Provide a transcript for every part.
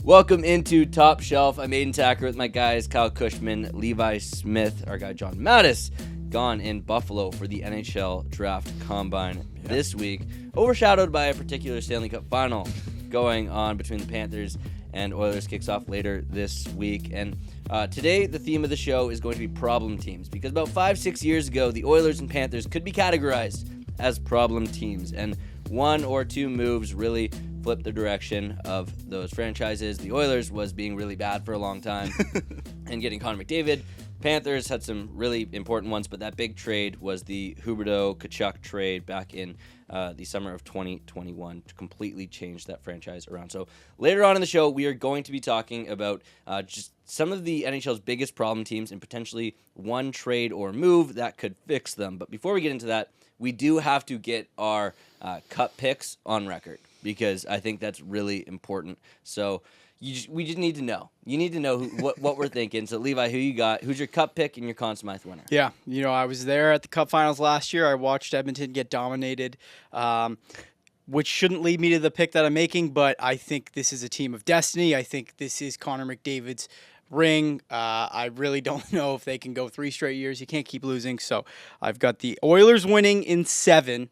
Welcome into Top Shelf. I'm Aidan Thakkar with my guys Kyle Cushman, Levi Smith, our guy John Mattis, gone in Buffalo for the NHL Draft Combine this week, overshadowed by a particular Stanley Cup Final going on between the Panthers and Oilers. Kicks off later this week. And today, the theme of the show is going to be problem teams, because about 5-6 years ago, the Oilers and Panthers could be categorized as problem teams, and one or two moves really flipped the direction of those franchises. The Oilers was being really bad for a long time and getting Connor McDavid. Panthers had some really important ones, but that big trade was the Huberdeau-Tkachuk trade back in the summer of 2021 to completely change that franchise around. So later on in the show, we are going to be talking about just some of the NHL's biggest problem teams and potentially one trade or move that could fix them. But before we get into that, we do have to get our cup picks on record, because I think that's really important. So we just need to know. You need to know what we're thinking. So, Levi, who you got? Who's your cup pick and your Conn Smythe winner? Yeah, I was there at the Cup Finals last year. I watched Edmonton get dominated, which shouldn't lead me to the pick that I'm making, but I think this is a team of destiny. I think this is Connor McDavid's ring. I really don't know if they can go 3 straight years. You can't keep losing. So I've got the Oilers winning in 7.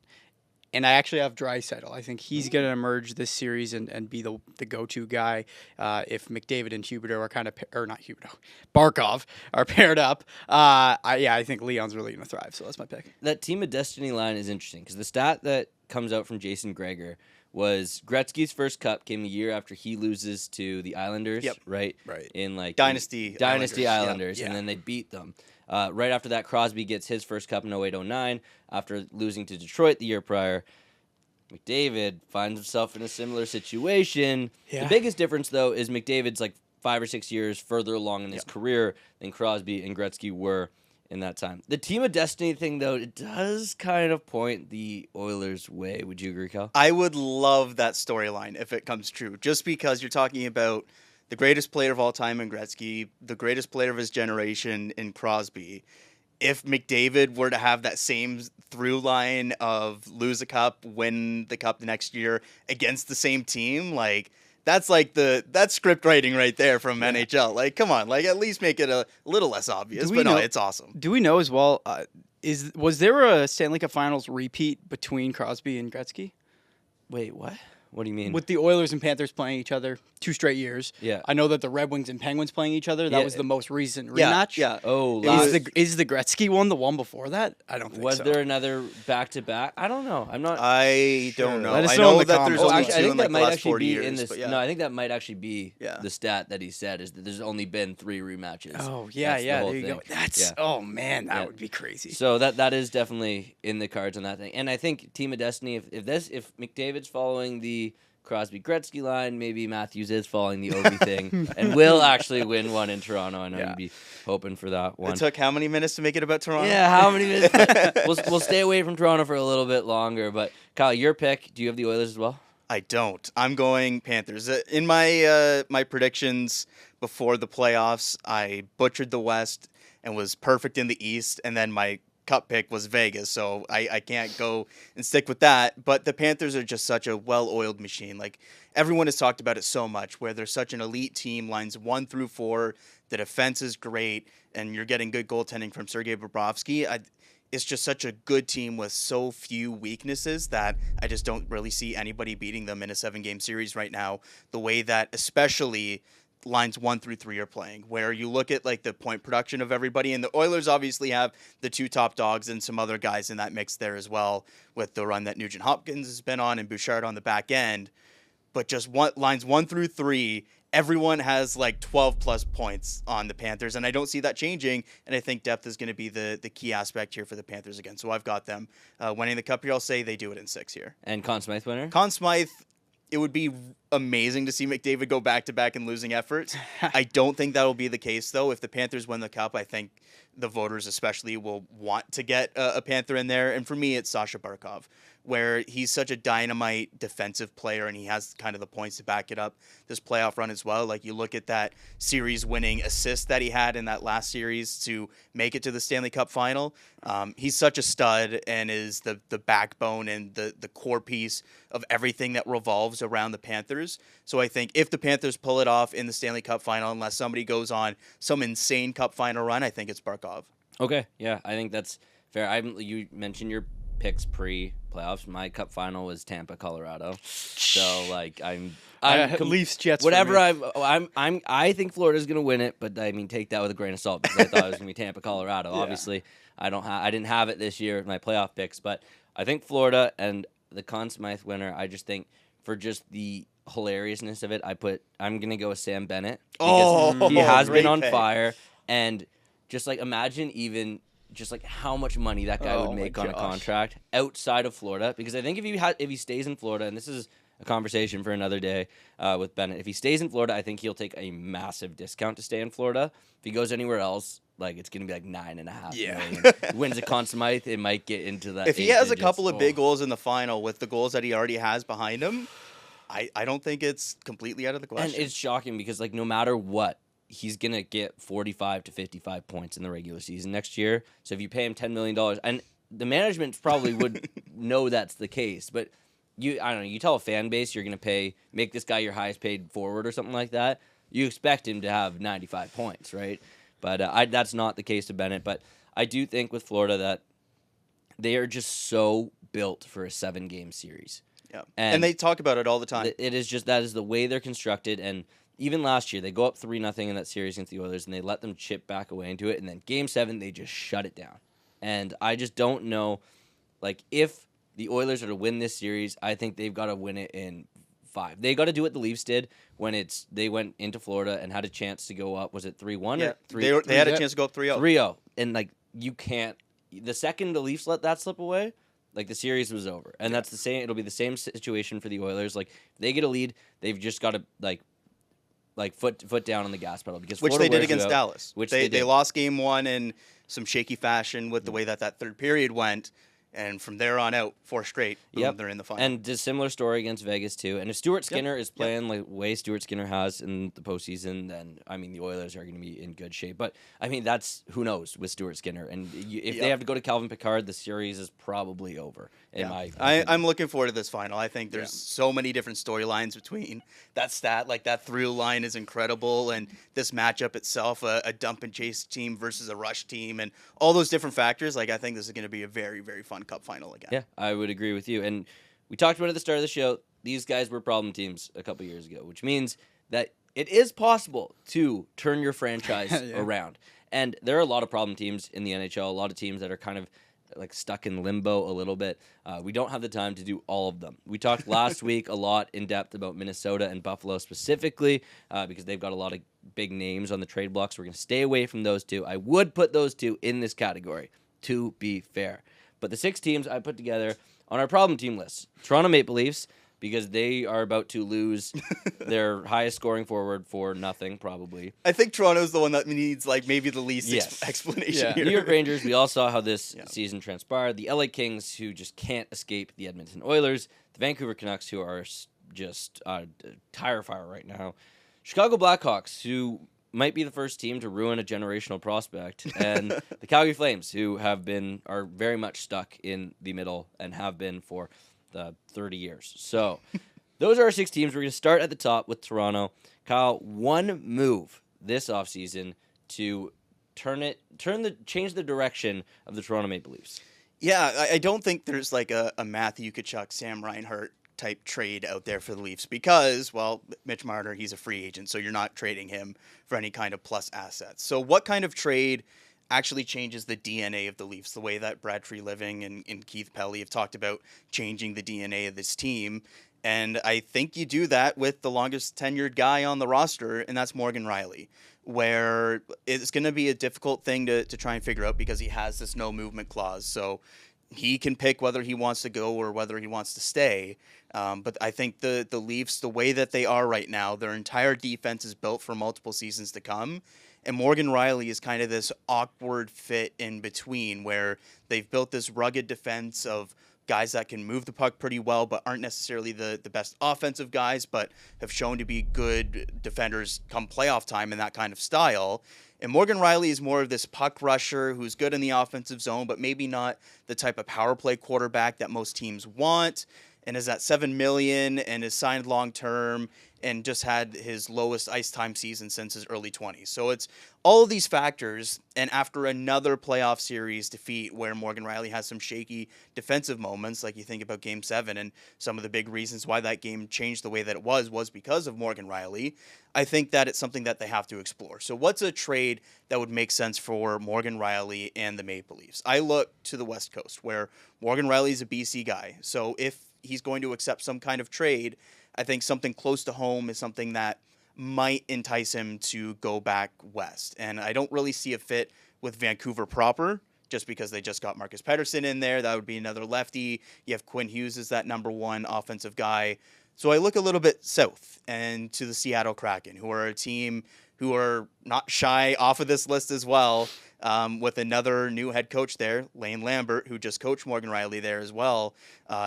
And I actually have Draisaitl. I think he's going to emerge this series and be the go-to guy if McDavid and Huberdeau are kind of, or not Huberdeau, Barkov are paired up. I think Leon's really going to thrive, so that's my pick. That Team of Destiny line is interesting, because the stat that comes out from Jason Gregor was Gretzky's first cup came a year after he loses to the Islanders, right? In like Dynasty Islanders, yeah. And then they beat them. Right after that, Crosby gets his first cup in 08-09 after losing to Detroit the year prior. McDavid finds himself in a similar situation. Yeah. The biggest difference, though, is McDavid's like 5 or 6 years further along in his career than Crosby and Gretzky were in that time. The Team of Destiny thing, though, it does kind of point the Oilers' way. Would you agree, Cal? I would love that storyline if it comes true, just because you're talking about the greatest player of all time in Gretzky, the greatest player of his generation in Crosby. If McDavid were to have that same through line of lose a cup, win the cup the next year against the same team, like that's script writing right there from NHL. Like, come on, like at least make it a little less obvious. But no, it's awesome. Do we know as well? Was there a Stanley Cup Finals repeat between Crosby and Gretzky? Wait, what? What do you mean? With the Oilers and Panthers playing each other 2 straight years. Yeah. I know that the Red Wings and Penguins playing each other, that was the most recent rematch. Yeah. Oh, Is the Gretzky one the one before that? I don't think so. Was there another back-to-back? I don't know. I'm not. I don't know. Let us I know in know the that comments. there's only I two think in that like the might last actually 40 be years. in this. But yeah. No, I think that might actually be the stat that he said, is that there's only been 3 rematches. Oh, yeah, That's the whole there you thing. go. That's, oh, man, that would be crazy. So that is definitely in the cards on that thing. And I think Team of Destiny, if McDavid's following the Crosby-Gretzky line, maybe Matthews is following the Ovi thing and will actually win one in Toronto. I know you'd be hoping for that one. It took how many minutes to make it about Toronto? Yeah, how many minutes? we'll stay away from Toronto for a little bit longer. But Kyle, your pick, do you have the Oilers as well? I don't. I'm going Panthers. In my my predictions before the playoffs, I butchered the West and was perfect in the East, and then my cup pick was Vegas, so I can't go and stick with that. But the Panthers are just such a well-oiled machine. Like, everyone has talked about it so much, where they're such an elite team, lines 1 through 4. The defense is great, and you're getting good goaltending from Sergei Bobrovsky. It's just such a good team with so few weaknesses that I just don't really see anybody beating them in a 7-game series right now, the way that especially lines 1 through 3 are playing, where you look at like the point production of everybody, and the Oilers obviously have the 2 top dogs and some other guys in that mix there as well, with the run that Nugent Hopkins has been on and Bouchard on the back end. But just lines 1 through 3, everyone has like 12 plus points on the Panthers, and I don't see that changing. And I think depth is going to be the key aspect here for the Panthers again. So I've got them winning the cup here. I'll say they do it in 6 here. And Conn Smythe winner? Conn Smythe. It would be amazing to see McDavid go back-to-back in losing efforts. I don't think that will be the case, though. If the Panthers win the Cup, I think the voters especially will want to get a Panther in there. And for me, it's Sasha Barkov. where he's such a dynamite defensive player and he has kind of the points to back it up this playoff run as well. Like you look at that series-winning assist that he had in that last series to make it to the Stanley Cup Final. He's such a stud and is the backbone and the core piece of everything that revolves around the Panthers. So I think if the Panthers pull it off in the Stanley Cup Final, unless somebody goes on some insane Cup Final run, I think it's Barkov. Okay, yeah, I think that's fair. You mentioned your picks pre-playoffs. My Cup Final was Tampa, Colorado. So like Leafs, Jets. Whatever. I think Florida's gonna win it, but I mean take that with a grain of salt because I thought it was gonna be Tampa, Colorado. Yeah. Obviously, I didn't have it this year with my playoff picks, but I think Florida and the Conn Smythe winner. I just think for just the hilariousness of it, I'm gonna go with Sam Bennett because he has been on fire, and just like imagine even. Just like how much money that guy would make on a contract outside of Florida. Because I think if he stays in Florida, and this is a conversation for another day with Bennett, if he stays in Florida, I think he'll take a massive discount to stay in Florida. If he goes anywhere else, like it's gonna be like $9.5 million. He wins a Conn Smythe, it might get into that. If he has a couple of big goals in the final with the goals that he already has behind him, I don't think it's completely out of the question. And it's shocking because like no matter what, he's going to get 45 to 55 points in the regular season next year. So if you pay him $10 million, and the management probably would know that's the case, but I don't know, you tell a fan base you're going to make this guy your highest paid forward or something like that, you expect him to have 95 points, right? But that's not the case of Bennett. But I do think with Florida that they are just so built for a 7-game series. Yeah, and they talk about it all the time. It is just that is the way they're constructed. And even last year, they go up 3-0 in that series against the Oilers, and they let them chip back away into it. And then Game 7, they just shut it down. And I just don't know, like, if the Oilers are to win this series, I think they've got to win it in 5. They got to do what the Leafs did when they went into Florida and had a chance to go up. Was it 3-1? Yeah, or they had a chance to go up 3-0. 3-0. And, like, you can't – the second the Leafs let that slip away, like, the series was over. And that's the same – it'll be the same situation for the Oilers. Like, if they get a lead, they've just got to, like foot down on the gas pedal because which Florida they did against Dallas. Which they lost Game 1 in some shaky fashion with the way that third period went, and from there on out, 4 straight, boom, they're in the final. And a similar story against Vegas too. And if Stuart Skinner is playing like the way Stuart Skinner has in the postseason, then I mean the Oilers are going to be in good shape. But I mean that's who knows with Stuart Skinner. And if they have to go to Calvin Pickard, the series is probably over. In my opinion. I'm looking forward to this final. I think there's so many different storylines between that stat. Like that through line is incredible, and this matchup itself, a dump and chase team versus a rush team, and all those different factors. Like I think this is going to be a very, very fun Cup Final again. Yeah, I would agree with you. And we talked about it at the start of the show. These guys were problem teams a couple years ago, which means that it is possible to turn your franchise around. And there are a lot of problem teams in the NHL, a lot of teams that are kind of like stuck in limbo a little bit. We don't have the time to do all of them. We talked last week a lot in depth about Minnesota and Buffalo specifically because they've got a lot of big names on the trade block. So we're going to stay away from those two. I would put those two in this category, to be fair. But the 6 teams I put together on our problem team list, Toronto Maple Leafs, because they are about to lose their highest scoring forward for nothing, probably. I think Toronto's the one that needs like maybe the least explanation here. New York Rangers, we all saw how this season transpired. The LA Kings, who just can't escape the Edmonton Oilers. The Vancouver Canucks, who are just tire fire right now. Chicago Blackhawks, who might be the first team to ruin a generational prospect, and the Calgary Flames, who are very much stuck in the middle and have been for 30 years. So those are our 6 teams. We're going to start at the top with Toronto. Kyle, one move this offseason to change the direction of the Toronto Maple Leafs. Yeah, I don't think there's like a Matthew Tkachuk, Sam Reinhart type trade out there for the Leafs because, well, Mitch Marner, he's a free agent, so you're not trading him for any kind of plus assets. So what kind of trade actually changes the DNA of the Leafs, the way that Brad Treliving and Keith Pelly have talked about changing the DNA of this team? And I think you do that with the longest tenured guy on the roster, and that's Morgan Rielly, where it's going to be a difficult thing to try and figure out because he has this no movement clause. So he can pick whether he wants to go or whether he wants to stay. But I think the Leafs, the way that they are right now, their entire defense is built for multiple seasons to come. And Morgan Rielly is kind of this awkward fit in between where they've built this rugged defense of guys that can move the puck pretty well, but aren't necessarily the best offensive guys, but have shown to be good defenders come playoff time in that kind of style. And Morgan Rielly is more of this puck rusher who's good in the offensive zone, but maybe not the type of power play quarterback that most teams want, and is at $7 million and is signed long term and just had his lowest ice time season since his early 20s. So it's all of these factors, and after another playoff series defeat where Morgan Rielly has some shaky defensive moments, like you think about Game 7, and some of the big reasons why that game changed the way that it was because of Morgan Rielly, I think that it's something that they have to explore. So what's a trade that would make sense for Morgan Rielly and the Maple Leafs? I look to the West Coast, where Morgan Rielly is a BC guy. So if he's going to accept some kind of trade, I think something close to home is something that might entice him to go back west. And I don't really see a fit with Vancouver proper, just because they just got Marcus Pettersson in there. That would be another lefty. You have Quinn Hughes as that number one offensive guy. So I look a little bit south and to the Seattle Kraken, who are a team who are not shy off of this list as well, with another new head coach there, Lane Lambert, who just coached Morgan Rielly there as well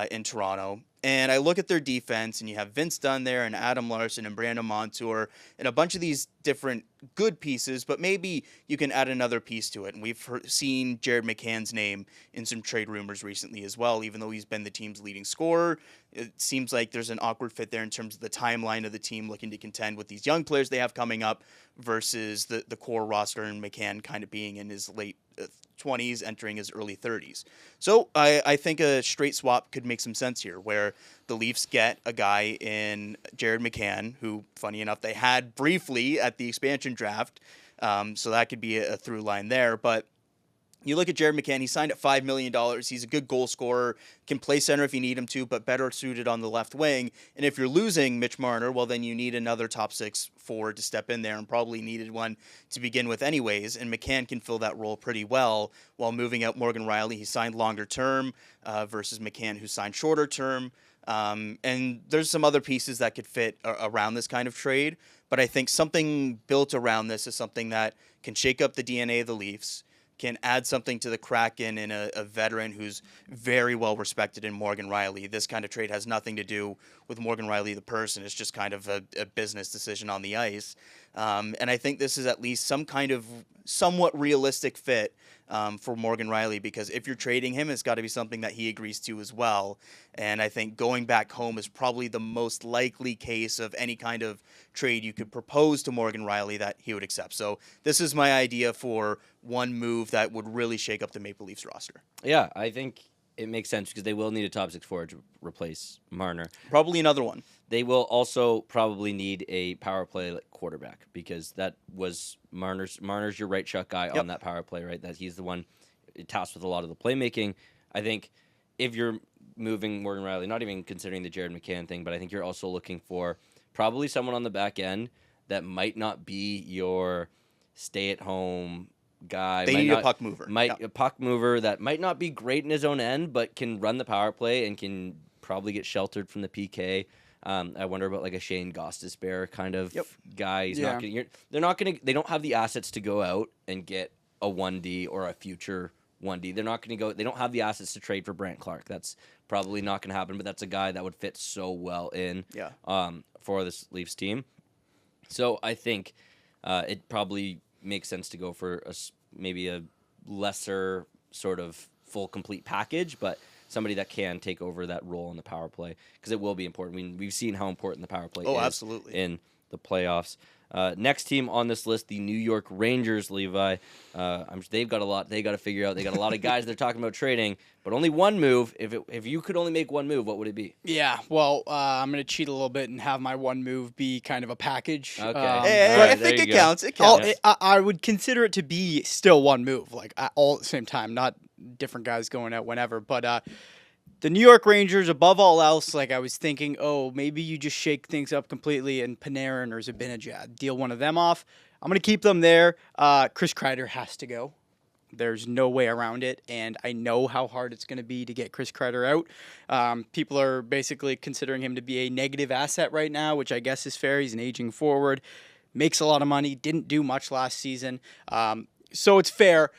in Toronto. And I look at their defense, and you have Vince Dunn there, and Adam Larson, and Brandon Montour, and a bunch of these different good pieces, but maybe you can add another piece to it. And we've seen Jared McCann's name in some trade rumors recently as well, even though he's been the team's leading scorer. It seems like there's an awkward fit there in terms of the timeline of the team looking to contend with these young players they have coming up versus the core roster, and McCann kind of being in his late 20s, entering his early 30s. So I think a straight swap could make some sense here, where the Leafs get a guy in Jared McCann, who, funny enough, they had briefly at the expansion draft. So that could be a through line there. But you look at Jared McCann, he signed at $5 million. He's a good goal scorer, can play center if you need him to, but better suited on the left wing. And if you're losing Mitch Marner, well, then you need another top six forward to step in there, and probably needed one to begin with anyways. And McCann can fill that role pretty well while moving out Morgan Rielly. He signed longer term versus McCann, who signed shorter term. And there's some other pieces that could fit around this kind of trade. But I think something built around this is something that can shake up the DNA of the Leafs, can add something to the Kraken in a veteran who's very well respected in Morgan Rielly. This kind of trade has nothing to do with Morgan Rielly the person. It's just kind of a business decision on the ice. And I think this is at least some kind of somewhat realistic fit for Morgan Rielly, because if you're trading him, it's got to be something that he agrees to as well. And I think going back home is probably the most likely case of any kind of trade you could propose to Morgan Rielly that he would accept. So this is my idea for one move that would really shake up the Maple Leafs roster. Yeah, I think it makes sense because they will need a top six forward to replace Marner. Probably another one. They will also probably need a power play quarterback, because that was Marner's your right shot guy on that power play, right? That he's the one tasked with a lot of the playmaking. I think if you're moving Morgan Rielly, not even considering the Jared McCann thing, but I think you're also looking for probably someone on the back end that might not be your stay-at-home guy. They need a puck mover. A puck mover that might not be great in his own end, but can run the power play and can probably get sheltered from the PK. I wonder about like a Shane Gostisbehere kind of guy. He's not gonna, they don't have the assets to go out and get a 1D or a future 1D. They're not going to go. They don't have the assets to trade for Brant Clark. That's probably not going to happen. But that's a guy that would fit so well in for this Leafs team. So I think it probably makes sense to go for maybe a lesser sort of full complete package, but somebody that can take over that role in the power play, because it will be important. I mean, we've seen how important the power play is absolutely. In the playoffs. Next team on this list, the New York Rangers, Levi. They've got a lot they got to figure out. They got a lot of guys they're talking about trading, but only one move. If you could only make one move, what would it be? Yeah, well, I'm going to cheat a little bit and have my one move be kind of a package. Okay. I think it counts. It counts. I would consider it to be still one move, like all at the same time, not different guys going out whenever. But the New York Rangers, above all else, like I was thinking, maybe you just shake things up completely and Panarin or Zibanejad, deal one of them off. I'm going to keep them there. Chris Kreider has to go. There's no way around it, and I know how hard it's going to be to get Chris Kreider out. People are basically considering him to be a negative asset right now, which I guess is fair. He's an aging forward, makes a lot of money, didn't do much last season, so it's fair.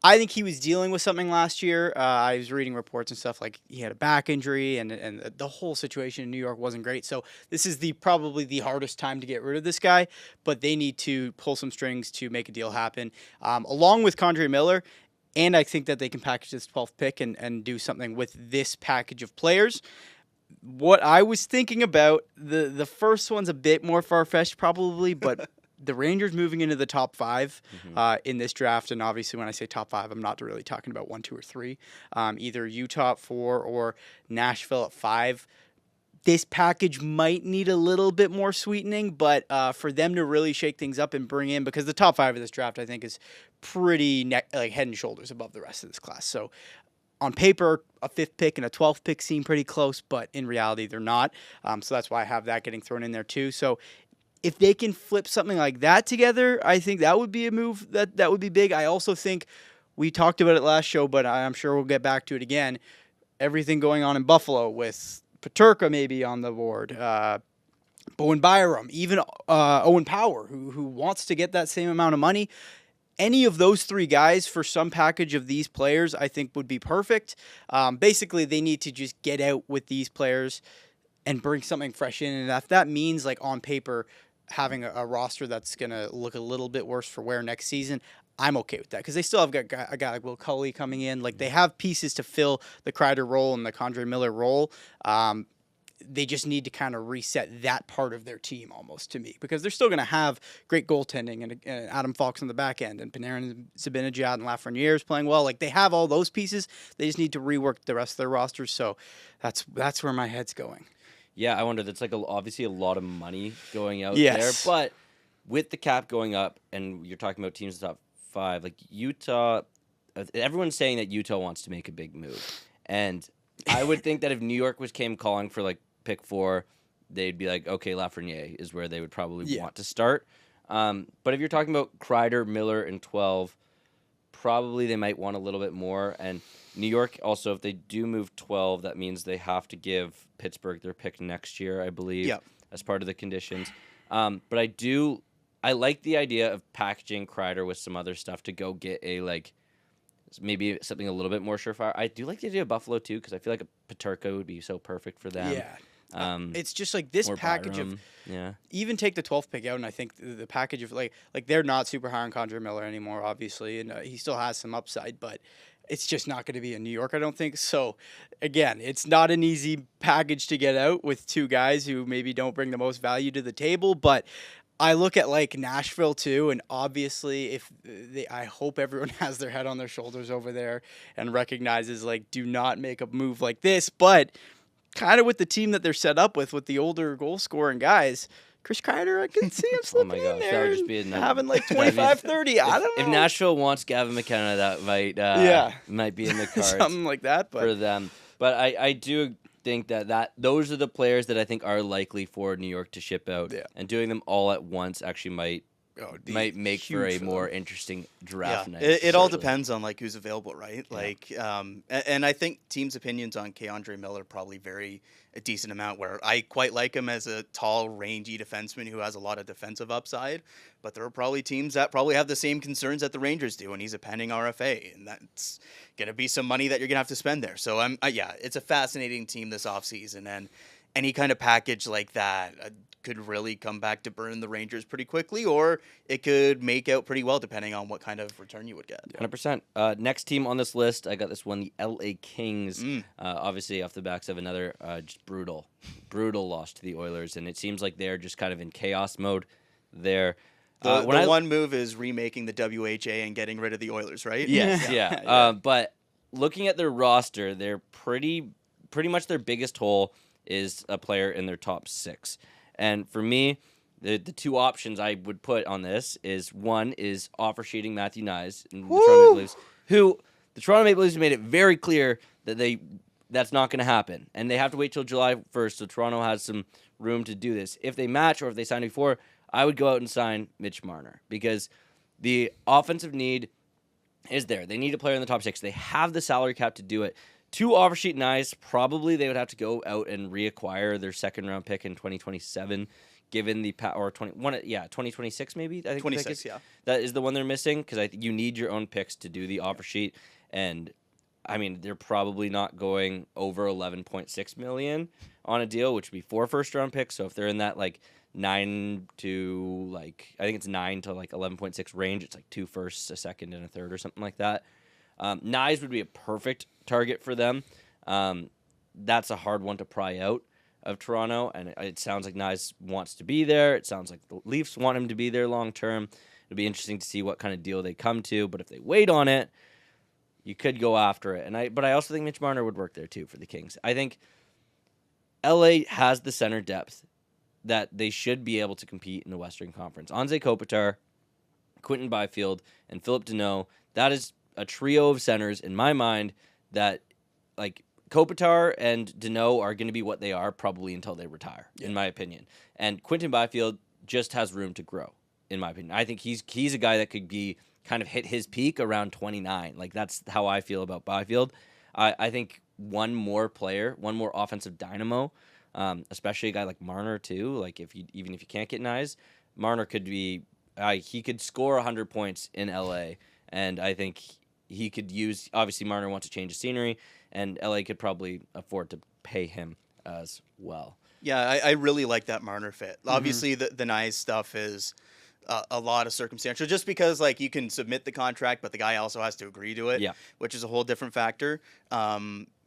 I think he was dealing with something last year. I was reading reports and stuff like he had a back injury, and the whole situation in New York wasn't great. So this is probably the hardest time to get rid of this guy, but they need to pull some strings to make a deal happen, along with Condre Miller. And I think that they can package this 12th pick and do something with this package of players. What I was thinking about, the first one's a bit more far-fetched probably, but the Rangers moving into the top 5 in this draft, and obviously when I say top 5, I'm not really talking about 1, 2, or 3. Either Utah at 4 or Nashville at 5. This package might need a little bit more sweetening, but for them to really shake things up and bring in, because the top 5 of this draft, I think, is pretty head and shoulders above the rest of this class. So on paper, a 5th pick and a 12th pick seem pretty close, but in reality, they're not. So that's why I have that getting thrown in there too. So if they can flip something like that together, I think that would be a move that would be big. I also think we talked about it last show, but I'm sure we'll get back to it again. Everything going on in Buffalo with Paterka maybe on the board, Bowen Byram, even Owen Power, who wants to get that same amount of money. Any of those 3 guys for some package of these players, I think would be perfect. Basically, they need to just get out with these players and bring something fresh in. And if that means, like, on paper, having a roster that's going to look a little bit worse for wear next season, I'm okay with that, because they still have got a guy like Will Cully coming in. Like, they have pieces to fill the Kreider role and the Condre Miller role. They just need to kind of reset that part of their team almost, to me, because they're still going to have great goaltending and Adam Fox on the back end and Panarin, Zibanejad, and Lafreniere is playing well. Like, they have all those pieces. They just need to rework the rest of their rosters. So that's where my head's going. Yeah, I wonder. That's like obviously a lot of money going out Yes. there, but with the cap going up, and you're talking about teams in the top 5, like Utah. Everyone's saying that Utah wants to make a big move, and I would think that if New York came calling for like pick 4, they'd be like, okay, Lafreniere is where they would probably want to start. But if you're talking about Kreider, Miller, and 12, probably they might want a little bit more. And New York also, if they do move 12, that means they have to give Pittsburgh their pick next year, I believe, as part of the conditions. But I like the idea of packaging Kreider with some other stuff to go get maybe something a little bit more surefire. I do like the idea of Buffalo too, because I feel like a Paterka would be so perfect for them. Yeah. It's just like this package Byram. Even take the 12th pick out, and I think the package of like they're not super high on Condre Miller anymore, obviously, and he still has some upside, but it's just not going to be in New York, I don't think. So, again, it's not an easy package to get out with 2 guys who maybe don't bring the most value to the table, but I look at like Nashville too, and obviously I hope everyone has their head on their shoulders over there and recognizes, like, do not make a move like this, but kind of with the team that they're set up with the older goal scoring guys, Chris Kreider, I can see him slipping in there, that would just be having like 25, 30. I don't know. If Nashville wants Gavin McKenna, that might be in the cards. Something like that, for them. But I do think that those are the players that I think are likely for New York to ship out, and doing them all at once actually might make for a more interesting draft night. It all depends on like who's available, right? Like, and I think teams' opinions on Condre Miller probably vary a decent amount. Where I quite like him as a tall, rangy defenseman who has a lot of defensive upside, but there are probably teams that probably have the same concerns that the Rangers do, and he's a pending RFA, and that's going to be some money that you're going to have to spend there. So it's a fascinating team this offseason, and any kind of package like that could really come back to burn the Rangers pretty quickly, or it could make out pretty well depending on what kind of return you would get. 100%. Next team on this list, I got this one, the LA Kings. Obviously, off the backs of another just brutal loss to the Oilers, and it seems like they're just kind of in chaos mode there. One move is remaking the WHA and getting rid of the Oilers, right? Yes, yeah. But looking at their roster, they're pretty much their biggest hole is a player in their top 6. And for me, the 2 options I would put on this is, one is offer sheeting Matthew Knies in the Toronto Maple Leafs, who the Toronto Maple Leafs made it very clear that that's not going to happen. And they have to wait till July 1st, so Toronto has some room to do this. If they match or if they sign before, I would go out and sign Mitch Marner, because the offensive need is there. They need a player in the top 6. They have the salary cap to do it. 2 offersheet Knies, probably they would have to go out and reacquire their second-round pick in 2027, given the or 2026 maybe. I think 26, yeah. That is the one they're missing because I think you need your own picks to do the offer sheet, and I mean they're probably not going over 11.6 million on a deal, which would be 4 first-round picks. So if they're in that like 9 to like I think it's 9 to like 11.6 range, it's like 2 firsts, a second, and a third or something like that. Nyes would be a perfect target for them. That's a hard one to pry out of Toronto, and it sounds like Nyes wants to be there. It sounds like the Leafs want him to be there long term. It'll be interesting to see what kind of deal they come to, but if they wait on it, you could go after it. But I also think Mitch Marner would work there too for the Kings. I think LA has the center depth that they should be able to compete in the Western Conference. Anze Kopitar, Quinton Byfield, and Philip Deneau, that is a trio of centers in my mind that, like, Kopitar and Deneau are going to be what they are probably until they retire, in my opinion. And Quinton Byfield just has room to grow, in my opinion. I think he's a guy that could be kind of hit his peak around 29. Like, that's how I feel about Byfield. I think one more player, one more offensive dynamo, especially a guy like Marner too. Like, even if you can't get Nyes, Marner could be he could score 100 points in LA, and I think he could use. Obviously, Marner wants to change the scenery, and LA could probably afford to pay him as well. Yeah, I really like that Marner fit. Obviously, the nice stuff is a lot of circumstantial, just because like you can submit the contract, but the guy also has to agree to it, which is a whole different factor.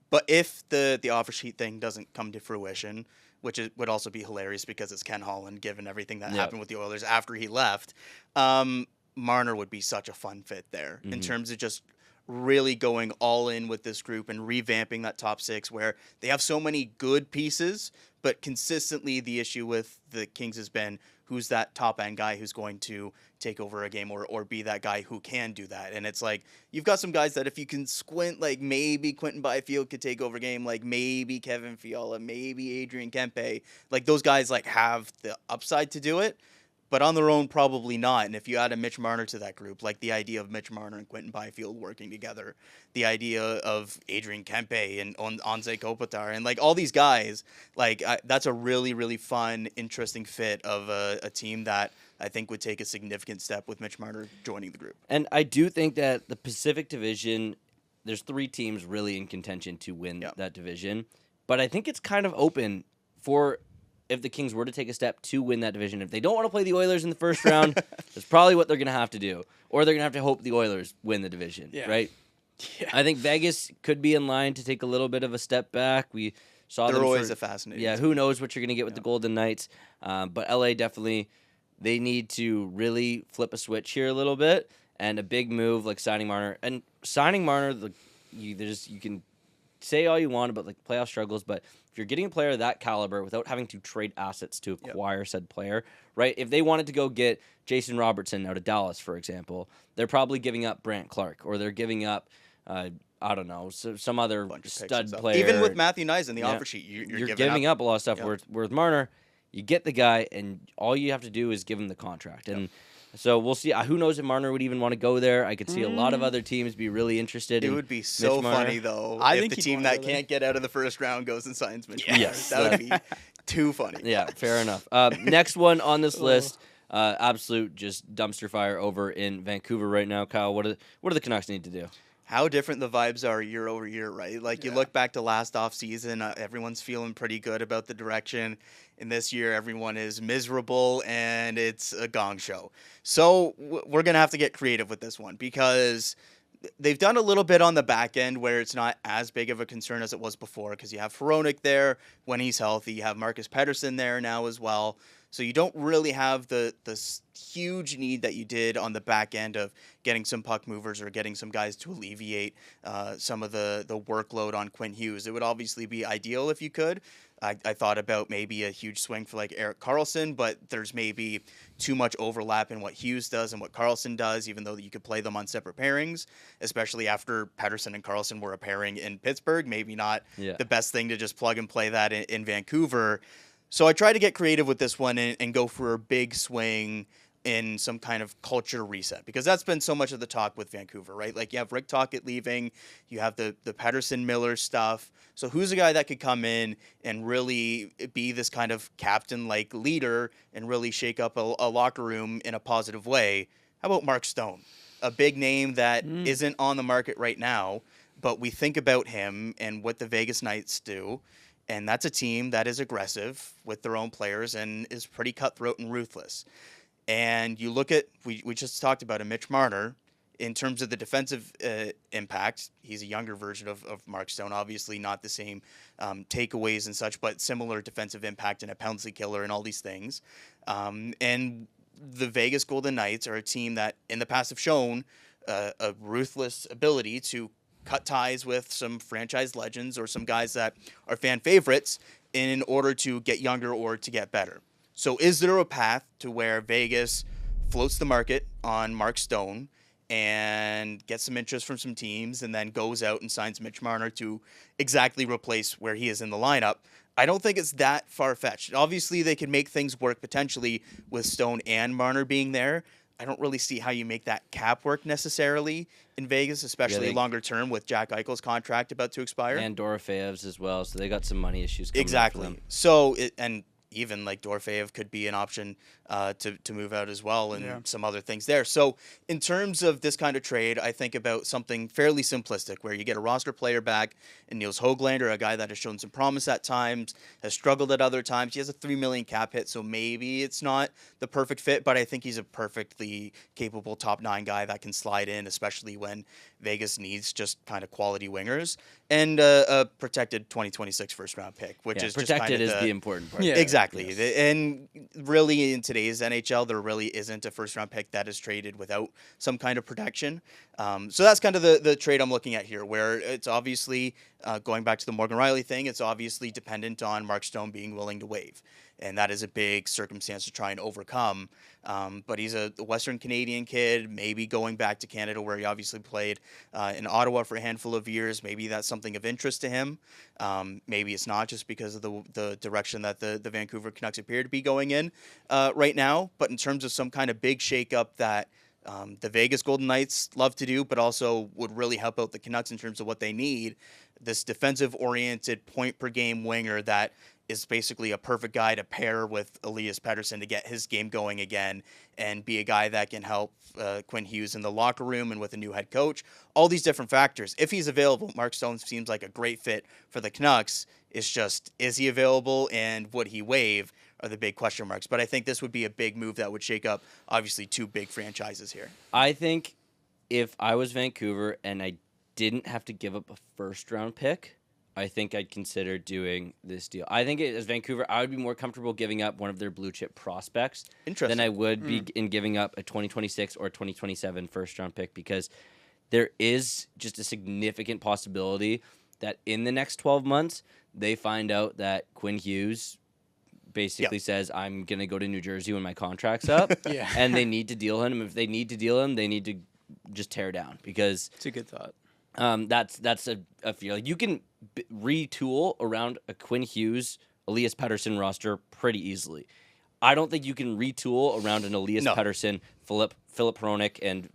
But if the offer sheet thing doesn't come to fruition, which would also be hilarious because it's Ken Holland, given everything that happened with the Oilers after he left, Marner would be such a fun fit there in terms of just really going all in with this group and revamping that top six where they have so many good pieces, but consistently the issue with the Kings has been who's that top end guy who's going to take over a game or be that guy who can do that. And it's like, you've got some guys that if you can squint, like maybe Quinton Byfield could take over a game, like maybe Kevin Fiala, maybe Adrian Kempe, like those guys like have the upside to do it. But on their own, probably not. And if you add a Mitch Marner to that group, like the idea of Mitch Marner and Quinton Byfield working together, the idea of Adrian Kempe and Anze Kopitar, and like all these guys, like that's a really, really fun, interesting fit of a team that I think would take a significant step with Mitch Marner joining the group. And I do think that the Pacific Division, there's 3 teams really in contention to win that division. But I think it's kind of open for if the Kings were to take a step to win that division. If they don't want to play the Oilers in the first round, that's probably what they're going to have to do. Or they're going to have to hope the Oilers win the division, right? Yeah. I think Vegas could be in line to take a little bit of a step back. We saw they're always a fascinating team. Who knows what you're going to get with the Golden Knights. But LA definitely, they need to really flip a switch here a little bit. And a big move like signing Marner. And signing Marner, you can say all you want about like playoff struggles, but if you're getting a player of that caliber without having to trade assets to acquire said player, right? If they wanted to go get Jason Robertson out of Dallas, for example, they're probably giving up Brant Clark, or they're giving up, I don't know, some other stud player. Even with Matthew Nyes in the offer sheet, you're giving up a lot of stuff. Whereas Marner, you get the guy, and all you have to do is give him the contract. And so we'll see. Who knows if Marner would even want to go there? I could see a lot of other teams be really interested. It would be so funny, though, if the team that can't get out of the first round goes and signs Mitch Marner. Yes. That would be too funny. Yeah, fair enough. Next one on this list, absolute just dumpster fire over in Vancouver right now. Kyle, what do the Canucks need to do? How different the vibes are year over year, right? Like, you look back to last offseason, everyone's feeling pretty good about the direction. And this year, everyone is miserable, and it's a gong show. So we're going to have to get creative with this one, because they've done a little bit on the back end where it's not as big of a concern as it was before, because you have Hronek there when he's healthy. You have Marcus Pettersson there now as well. So you don't really have the huge need that you did on the back end of getting some puck movers or getting some guys to alleviate some of the workload on Quinn Hughes. It would obviously be ideal if you could. I thought about maybe a huge swing for like Erik Karlsson, but there's maybe too much overlap in what Hughes does and what Karlsson does, even though you could play them on separate pairings, especially after Pettersson and Karlsson were a pairing in Pittsburgh. Maybe not the best thing to just plug and play that in Vancouver. So I tried to get creative with this one and go for a big swing in some kind of culture reset, because that's been so much of the talk with Vancouver, right? Like you have Rick Tocchet leaving, you have the Patterson Miller stuff. So who's a guy that could come in and really be this kind of captain-like leader and really shake up a locker room in a positive way? How about Mark Stone? A big name that isn't on the market right now, but we think about him and what the Vegas Knights do, and that's a team that is aggressive with their own players and is pretty cutthroat and ruthless. And you look at, we just talked about Mitch Marner. In terms of the defensive impact, he's a younger version of Mark Stone, obviously not the same takeaways and such, but similar defensive impact and a penalty killer and all these things. And the Vegas Golden Knights are a team that in the past have shown a ruthless ability to cut ties with some franchise legends or some guys that are fan favorites in order to get younger or to get better. So is there a path to where Vegas floats the market on Mark Stone and gets some interest from some teams and then goes out and signs Mitch Marner to exactly replace where he is in the lineup? I don't think it's that far-fetched. Obviously, they could make things work potentially with Stone and Marner being there. I don't really see how you make that cap work necessarily in Vegas, especially longer term with Jack Eichel's contract about to expire. And Dorofeyev's as well, so they got some money issues coming up for them. So, and even like Dorofeyev could be an option to move out as well, and some other things there. So in terms of this kind of trade, I think about something fairly simplistic where you get a roster player back in Niels Höglander, a guy that has shown some promise at times, has struggled at other times. He has a $3 million cap hit, so maybe it's not the perfect fit, but I think he's a perfectly capable top 9 guy that can slide in, especially when Vegas needs just kind of quality wingers. And a protected 2026 first-round pick, which is just protected kind of the important part. Yeah, exactly. Yes. And really, in today's NHL, there really isn't a first-round pick that is traded without some kind of protection. So that's kind of the trade I'm looking at here, where it's obviously, going back to the Morgan Rielly thing, it's obviously dependent on Mark Stone being willing to waive. And that is a big circumstance to try and overcome. But he's a Western Canadian kid, maybe going back to Canada where he obviously played in Ottawa for a handful of years. Maybe that's something of interest to him. Maybe it's not, just because of the direction that the Vancouver Canucks appear to be going in right now. But in terms of some kind of big shakeup that the Vegas Golden Knights love to do, but also would really help out the Canucks in terms of what they need, this defensive-oriented point-per-game winger that is basically a perfect guy to pair with Elias Pettersson to get his game going again and be a guy that can help Quinn Hughes in the locker room and with a new head coach. All these different factors. If he's available, Mark Stone seems like a great fit for the Canucks. It's just, is he available and would he waive are the big question marks. But I think this would be a big move that would shake up, obviously, 2 big franchises here. I think if I was Vancouver and I didn't have to give up a first-round pick, I think I'd consider doing this deal. I think as Vancouver, I would be more comfortable giving up one of their blue-chip prospects than I would be in giving up a 2026 or 2027 first-round pick, because there is just a significant possibility that in the next 12 months, they find out that Quinn Hughes basically says, I'm going to go to New Jersey when my contract's up, and they need to deal him. If they need to deal him, they need to just tear down, because it's a good thought. That's a fear. Like, you can retool around a Quinn Hughes, Elias Pettersson roster pretty easily. I don't think you can retool around an Elias Pettersson, Philip Hronik, and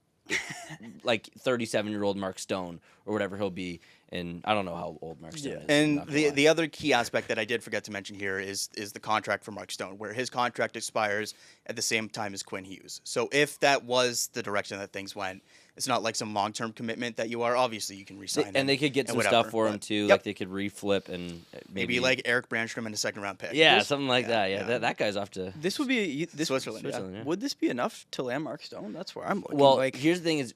like 37-year-old Mark Stone or whatever he'll be. And I don't know how old Mark Stone is. And the other key aspect that I did forget to mention here is the contract for Mark Stone, where his contract expires at the same time as Quinn Hughes. So if that was the direction that things went, it's not like some long-term commitment that you are. Obviously, you can re-sign him. And they could get some stuff for him, too. Like, they could reflip and maybe like Eric Brandstrom in a second-round pick. Yeah, something like that. Yeah. That guy's off to This would be Switzerland. Yeah. Would this be enough to land Mark Stone? That's where I'm looking. Well, here's the thing is,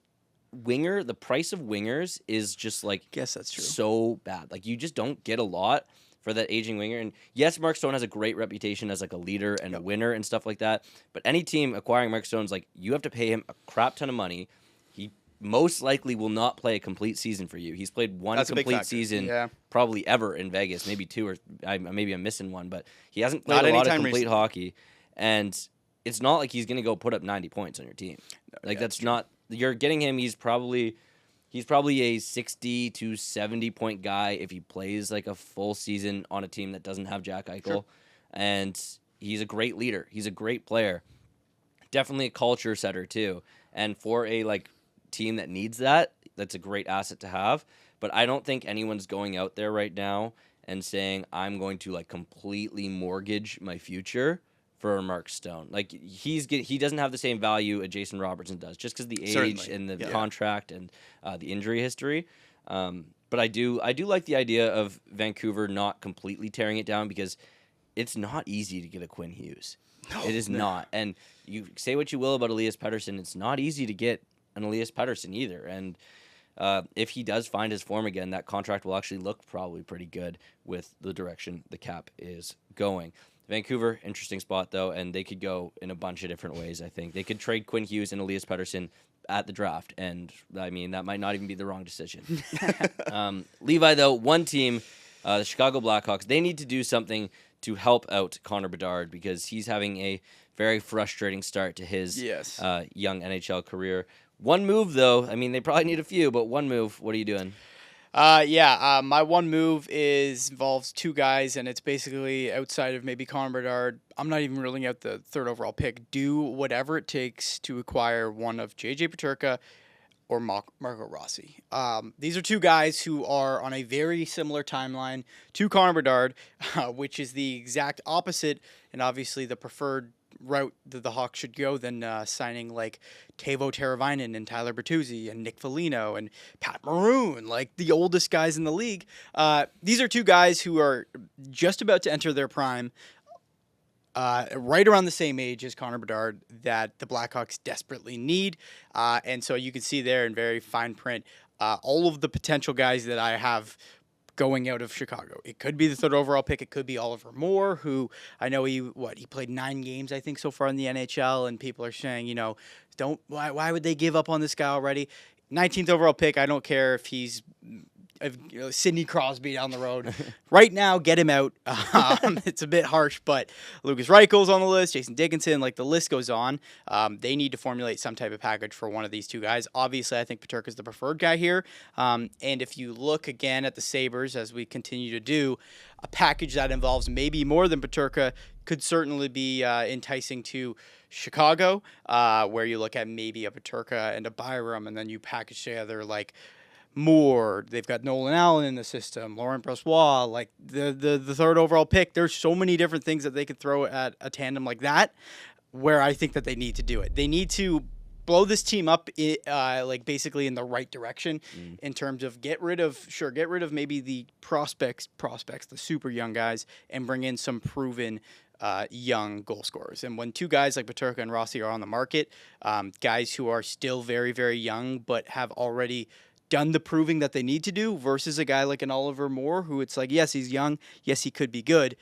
the price of wingers is just like, guess that's true, so bad. Like, you just don't get a lot for that aging winger. And yes, Mark Stone has a great reputation as like a leader and a winner and stuff like that. But any team acquiring Mark Stone's like, you have to pay him a crap ton of money. He most likely will not play a complete season for you. He's played one complete season probably ever in Vegas, maybe 2, or maybe I'm missing one, but he hasn't played a lot of complete hockey. And it's not like he's going to go put up 90 points on your team. That's not. You're getting him. He's probably a 60 to 70 point guy if he plays like a full season on a team that doesn't have Jack Eichel. Sure. And he's a great leader. He's a great player. definitely a culture setter too. And for a like team that needs that, that's a great asset to have. But I don't think anyone's going out there right now and saying I'm going to like completely mortgage my future for Mark Stone. Like he doesn't have the same value a Jason Robertson does, just because the age Certainly. and the Yeah. contract and the injury history. But I do like the idea of Vancouver not completely tearing it down, because it's not easy to get a Quinn Hughes. It is not. And you say what you will about Elias Pettersson, it's not easy to get an Elias Pettersson either. And if he does find his form again, that contract will actually look probably pretty good with the direction the cap is going. Vancouver, interesting spot though, and they could go in a bunch of different ways. I think they could trade Quinn Hughes and Elias Pettersson at the draft, and I mean that might not even be the wrong decision. Levi, though, one team, the Chicago Blackhawks, they need to do something to help out Connor Bedard, because he's having a very frustrating start to his young NHL career. One move, though, I mean, they probably need a few, but one move, what are you doing? My one move involves two guys, and it's basically outside of maybe Connor Bedard. I'm not even ruling out the third overall pick. Do whatever it takes to acquire one of JJ Peterka or Marco Rossi. These are two guys who are on a very similar timeline to Connor Bedard, which is the exact opposite, and obviously the preferred route that the Hawks should go than signing like Teuvo Teravainen and Tyler Bertuzzi and Nick Foligno and Pat Maroon, like the oldest guys in the league. These are two guys who are just about to enter their prime, right around the same age as Connor Bedard, that the Blackhawks desperately need. And so you can see there in very fine print all of the potential guys that I have going out of Chicago. It could be the third overall pick. It could be Oliver Moore, who I know he played 9 games, I think, so far in the NHL, and people are saying, why would they give up on this guy already? 19th overall pick. I don't care if he's Sidney Crosby down the road. Right now, get him out. It's a bit harsh, but Lucas Reichel's on the list, Jason Dickinson, like the list goes on. They need to formulate some type of package for one of these two guys. Obviously, I think Peterka is the preferred guy here. And if you look again at the Sabres, as we continue to do, a package that involves maybe more than Peterka could certainly be enticing to Chicago, where you look at maybe a Peterka and a Byram, and then you package together like Moore. They've got Nolan Allen in the system, Laurent Brossoit, like the third overall pick. There's so many different things that they could throw at a tandem like that, where I think that they need to do it. They need to blow this team up, like basically in the right direction, in terms of get rid of maybe the prospects, the super young guys, and bring in some proven young goal scorers. And when two guys like Peterka and Rossi are on the market, guys who are still very, very young but have already done the proving that they need to do, versus a guy like an Oliver Moore, who it's like, yes, he's young, yes, he could be good,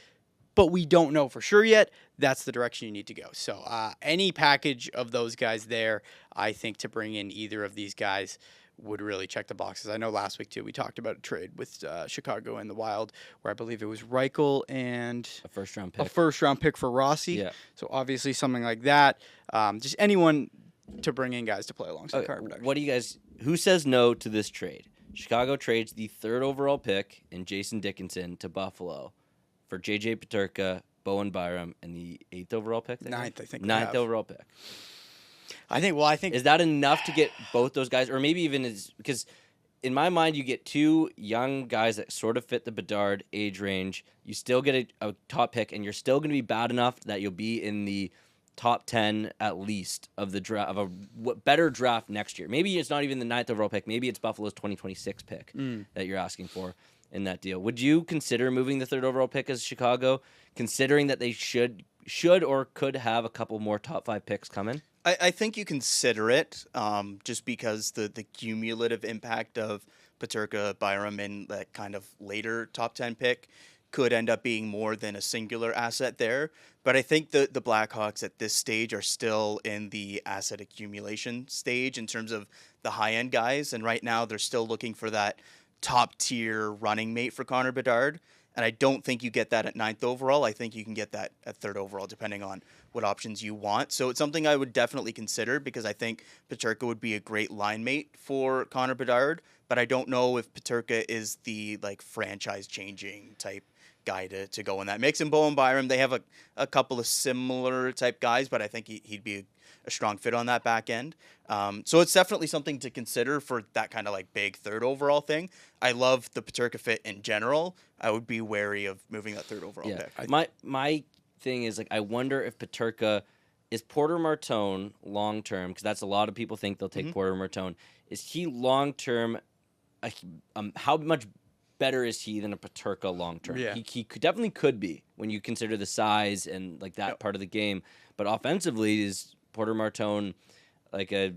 but we don't know for sure yet. That's the direction you need to go. So any package of those guys there, I think, to bring in either of these guys would really check the boxes. I know last week, too, we talked about a trade with Chicago and the Wild, where I believe it was Reichel and A first-round pick for Rossi. Yeah. So obviously something like that. Just anyone to bring in guys to play alongside Connor Bedard. What do you guys? Who says no to this trade? Chicago trades the third overall pick and Jason Dickinson to Buffalo for JJ Peterka, Bowen Byram, and the 8th overall pick. Ninth, I think. 9th overall pick. I think Is that enough to get both those guys, or maybe even because in my mind you get two young guys that sort of fit the Bedard age range. You still get a top pick, and you're still going to be bad enough that you'll be in the top 10 at least of the draft, of a better draft next year. Maybe it's not even the 9th overall pick. Maybe it's Buffalo's 2026 pick that you're asking for in that deal. Would you consider moving the third overall pick as Chicago, considering that they should or could have a couple more top 5 picks coming? I think you consider it, just because the cumulative impact of Peterka, Byram, and that kind of later top 10 pick could end up being more than a singular asset there. But I think the Blackhawks at this stage are still in the asset accumulation stage in terms of the high-end guys. And right now they're still looking for that top-tier running mate for Connor Bedard. And I don't think you get that at 9th overall. I think you can get that at 3rd overall, depending on what options you want. So it's something I would definitely consider, because I think Peterka would be a great line mate for Connor Bedard. But I don't know if Peterka is the franchise-changing type guy to go in that mix. And Bowen Byram, they have a couple of similar type guys, but I think he'd be a strong fit on that back end. So it's definitely something to consider for that kind of like big third overall thing. I love the Peterka fit in general. I would be wary of moving that third overall pick. My thing is, like, I wonder if Peterka is Porter Martone long term, because that's a lot of people think they'll take Porter Martone. Is he long term? How much better is he than a Peterka long term? Yeah. He definitely could be when you consider the size and like that part of the game. But offensively, is Porter Martone like a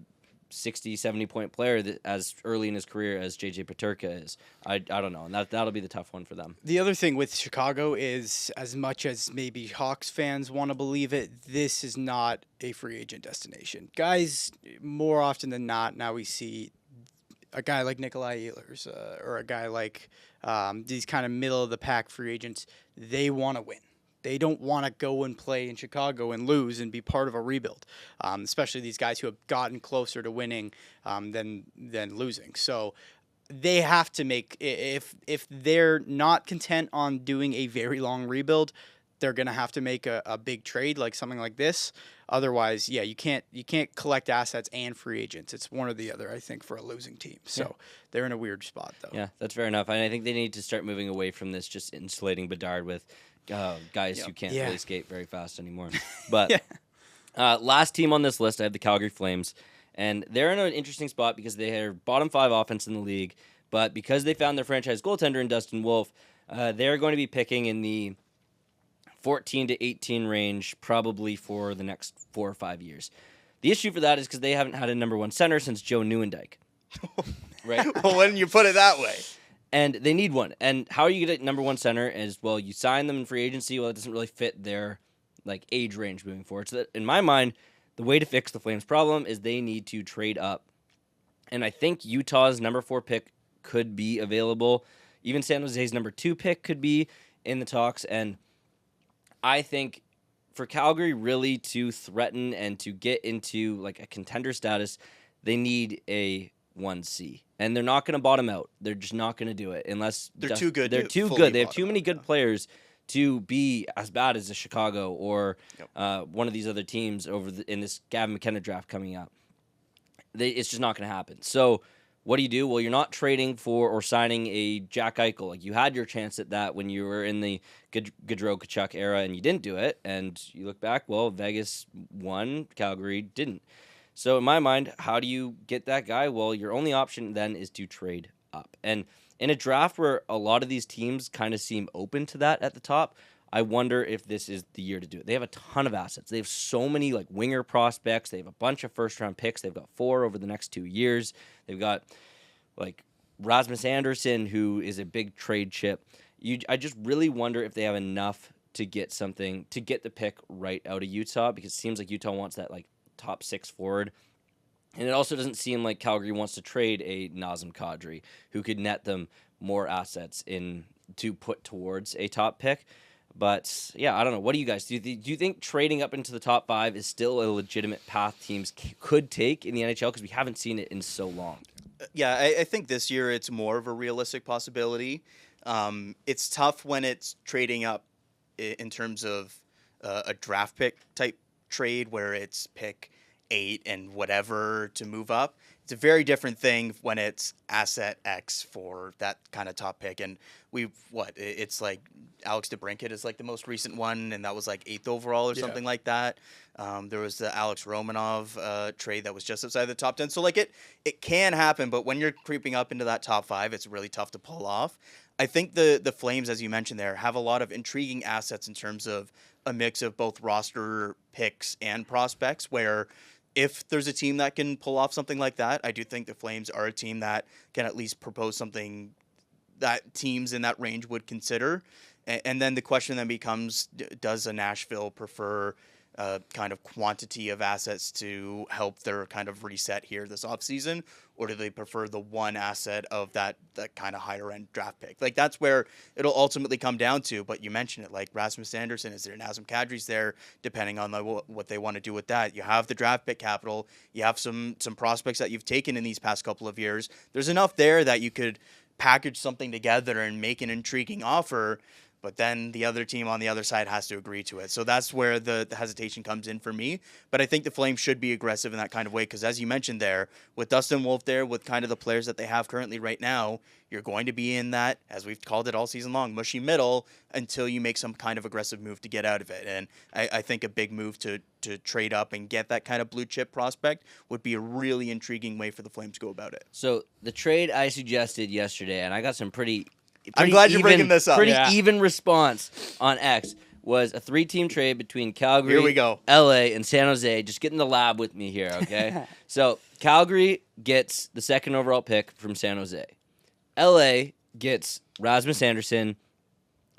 60, 70-point player that as early in his career as JJ Peterka is? I don't know, and that'll be the tough one for them. The other thing with Chicago is, as much as maybe Hawks fans want to believe it, this is not a free agent destination. Guys, more often than not, now we see a guy like Nikolai Ehlers or a guy like these kind of middle-of-the-pack free agents, they want to win. They don't want to go and play in Chicago and lose and be part of a rebuild, especially these guys who have gotten closer to winning than losing. So they have to make, if they're not content on doing a very long rebuild, they're going to have to make a big trade, like something like this. Otherwise, you can't collect assets and free agents. It's one or the other, I think, for a losing team. So they're in a weird spot, though. Yeah, that's fair enough. And I think they need to start moving away from this just insulating Bedard with guys who can't really skate very fast anymore. But last team on this list, I have the Calgary Flames. And they're in an interesting spot because they are bottom 5 offense in the league. But because they found their franchise goaltender in Dustin Wolf, they're going to be picking in the 14 to 18 range probably for the next 4 or 5 years. The issue for that is because they haven't had a number 1 center since Joe Nieuwendyk. Right? Well, when you put it that way. And they need one. And how are you going to get number 1 center is, well, you sign them in free agency. Well, it doesn't really fit their like age range moving forward. So that, in my mind, the way to fix the Flames problem is they need to trade up. And I think Utah's number 4 pick could be available. Even San Jose's number 2 pick could be in the talks. And I think for Calgary really to threaten and to get into like a contender status, they need a 1C. And they're not going to bottom out. They're just not going to do it unless they're too good. They're too good. They have too many good players to be as bad as a Chicago or one of these other teams in this Gavin McKenna draft coming up. It's just not going to happen. So what do? Well, you're not trading for or signing a Jack Eichel. Like, you had your chance at that when you were in the Gaudreau-Tkachuk era, and you didn't do it. And you look back, well, Vegas won, Calgary didn't. So in my mind, how do you get that guy? Well, your only option then is to trade up. And in a draft where a lot of these teams kind of seem open to that at the top, I wonder if this is the year to do it. They have a ton of assets. They have so many like winger prospects. They have a bunch of first-round picks. They've got 4 over the next 2 years. They've got like Rasmus Anderson, who is a big trade chip. I just really wonder if they have enough to get something, to get the pick right out of Utah, because it seems like Utah wants that like top 6 forward. And it also doesn't seem like Calgary wants to trade a Nazem Kadri, who could net them more assets to put towards a top pick. But, yeah, I don't know. What do you guys do? Do you think trading up into the top 5 is still a legitimate path teams could take in the NHL? Because we haven't seen it in so long. Yeah, I think this year it's more of a realistic possibility. It's tough when it's trading up in terms of a draft pick type trade where it's pick 8 and whatever to move up. It's a very different thing when it's asset X for that kind of top pick. And it's like Alex DeBrincat is like the most recent one, and that was like 8th overall or something like that. There was the Alex Romanov trade that was just outside the top 10. So like it can happen, but when you're creeping up into that top 5, it's really tough to pull off. I think the Flames, as you mentioned there, have a lot of intriguing assets in terms of a mix of both roster picks and prospects, where if there's a team that can pull off something like that, I do think the Flames are a team that can at least propose something that teams in that range would consider. And then the question then becomes, does a Nashville prefer kind of quantity of assets to help their kind of reset here this offseason, or do they prefer the one asset of that kind of higher end draft pick? Like, that's where it'll ultimately come down to. But you mentioned it, like Rasmus Anderson, is there Nazem Kadri's there, depending on what they want to do with that. You have the draft pick capital, you have some prospects that you've taken in these past couple of years. There's enough there that you could package something together and make an intriguing offer. but then the other team on the other side has to agree to it. So that's where the hesitation comes in for me. But I think the Flames should be aggressive in that kind of way because, as you mentioned there, with Dustin Wolf there, with kind of the players that they have currently right now, you're going to be in that, as we've called it all season long, mushy middle until you make some kind of aggressive move to get out of it. And I think a big move to trade up and get that kind of blue chip prospect would be a really intriguing way for the Flames to go about it. So the trade I suggested yesterday, and I got some pretty I'm glad you're bringing this up. Pretty even response on X was a 3-team trade between Calgary, Here we go. LA, and San Jose. Just get in the lab with me here, okay? So Calgary gets the 2nd overall pick from San Jose. LA gets Rasmus Anderson,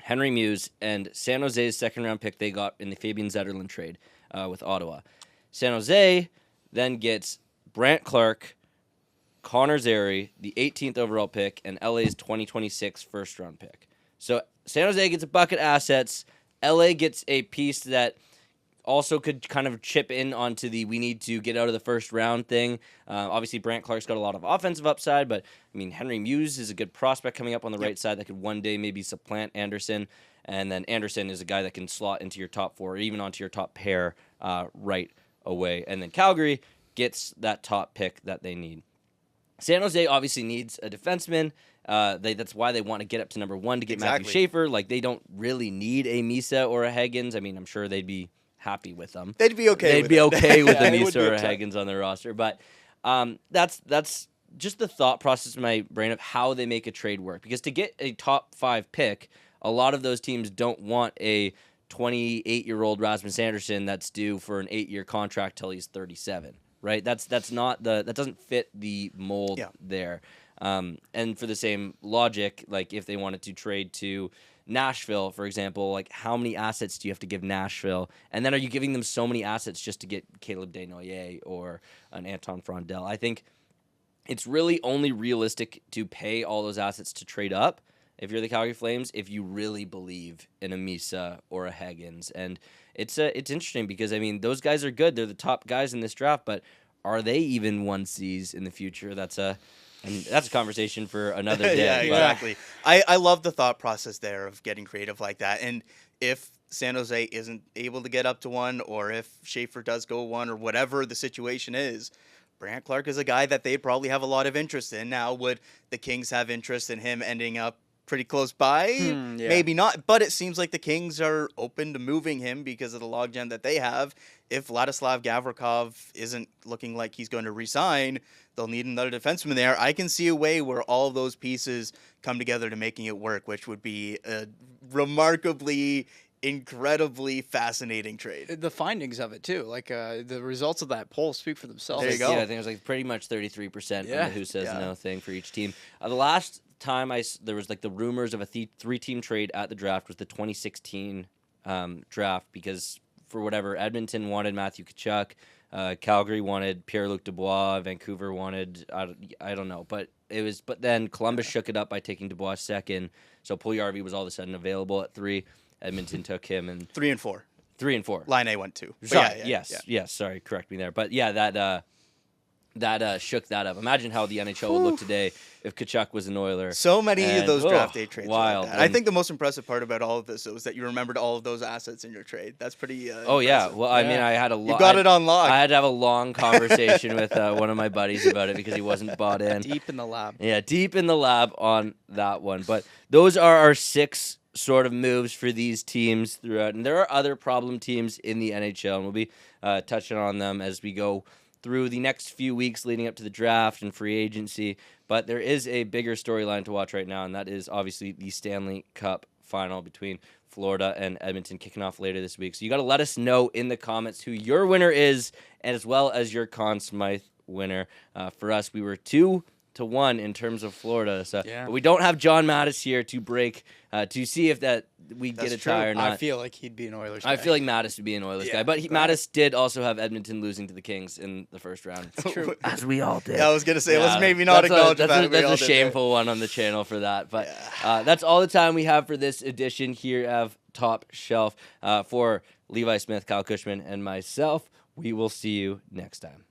Henry Muse, and San Jose's 2nd-round pick they got in the Fabian Zetterlund trade with Ottawa. San Jose then gets Brant Clark, Connor Zary, the 18th overall pick, and LA's 2026 first-round pick. So San Jose gets a bucket of assets. LA gets a piece that also could kind of chip in onto the we need to get out of the first round thing. Obviously, Brant Clark's got a lot of offensive upside, but, I mean, Henry Muse is a good prospect coming up on the right side that could one day maybe supplant Anderson. And then Anderson is a guy that can slot into your top 4 or even onto your top pair right away. And then Calgary gets that top pick that they need. San Jose obviously needs a defenseman. That's why they want to get up to number 1 to get Matthew Schaefer. Like, they don't really need a Misa or a Higgins. I mean, I'm sure they'd be happy with them. They'd be okay with a Misa or a Higgins on their roster. But that's just the thought process in my brain of how they make a trade work. Because to get a top 5 pick, a lot of those teams don't want a 28-year-old Rasmus Anderson that's due for an 8-year contract till he's 37. Right, that doesn't fit the mold there, and for the same logic, like if they wanted to trade to Nashville, for example, like how many assets do you have to give Nashville, and then are you giving them so many assets just to get Caleb Desnoyers or an Anton Frondel? I think it's really only realistic to pay all those assets to trade up if you're the Calgary Flames, if you really believe in a Misa or a Higgins. And it's interesting because, I mean, those guys are good. They're the top guys in this draft, but are they even 1Cs in the future? That's a conversation for another day. Yeah, exactly. I love the thought process there of getting creative like that. And if San Jose isn't able to get up to 1, or if Schaefer does go 1, or whatever the situation is, Brant Clark is a guy that they'd probably have a lot of interest in. Now, would the Kings have interest in him ending up pretty close by? Maybe not, but it seems like the Kings are open to moving him because of the logjam that they have. If Vladislav Gavrikov isn't looking like he's going to resign, they'll need another defenseman there. I can see a way where all those pieces come together to making it work, which would be a remarkably, incredibly fascinating trade. The findings of it too, like the results of that poll speak for themselves. There you go. Yeah, I think it was like pretty much 33% from the Who Says No thing for each team. The last time there was like the rumors of a 3-team trade at the draft was the 2016 draft, because for whatever, Edmonton wanted Matthew Tkachuk, Calgary wanted Pierre-Luc Dubois, Vancouver wanted I don't know, but then Columbus shook it up by taking Dubois 2nd, so Puljujarvi was all of a sudden available at 3. Edmonton took him, and 3 and 4. 3 and 4. Line A went 2. Sorry, yes. Sorry, correct me there. But yeah, that shook that up. Imagine how the NHL would look today if Tkachuk was an Oiler. So many of those draft day trades. Wild. Like that. I think the most impressive part about all of this was that you remembered all of those assets in your trade. That's pretty. Oh yeah. Well, I mean, I had a lot. You got it on lock. I had to have a long conversation with one of my buddies about it because he wasn't bought in. Deep in the lab. Yeah, deep in the lab on that one. But those are our 6 sort of moves for these teams throughout, and there are other problem teams in the NHL, and we'll be touching on them as we go through the next few weeks leading up to the draft and free agency. But there is a bigger storyline to watch right now, and that is obviously the Stanley Cup Final between Florida and Edmonton kicking off later this week. So you got to let us know in the comments who your winner is, and as well as your Conn Smythe winner. For us, we were 2-1 in terms of Florida. So but we don't have John Mattis here to break to see if we get a tie or not. I feel like he'd be an Oilers guy. I feel like Mattis would be an Oilers guy. But Mattis did also have Edmonton losing to the Kings in the first round. It's true. As we all did. Yeah, I was going to say, let's maybe not acknowledge that. That's a shameful one on the channel for that. But that's all the time we have for this edition here of Top Shelf. For Levi Smith, Kyle Cushman, and myself, we will see you next time.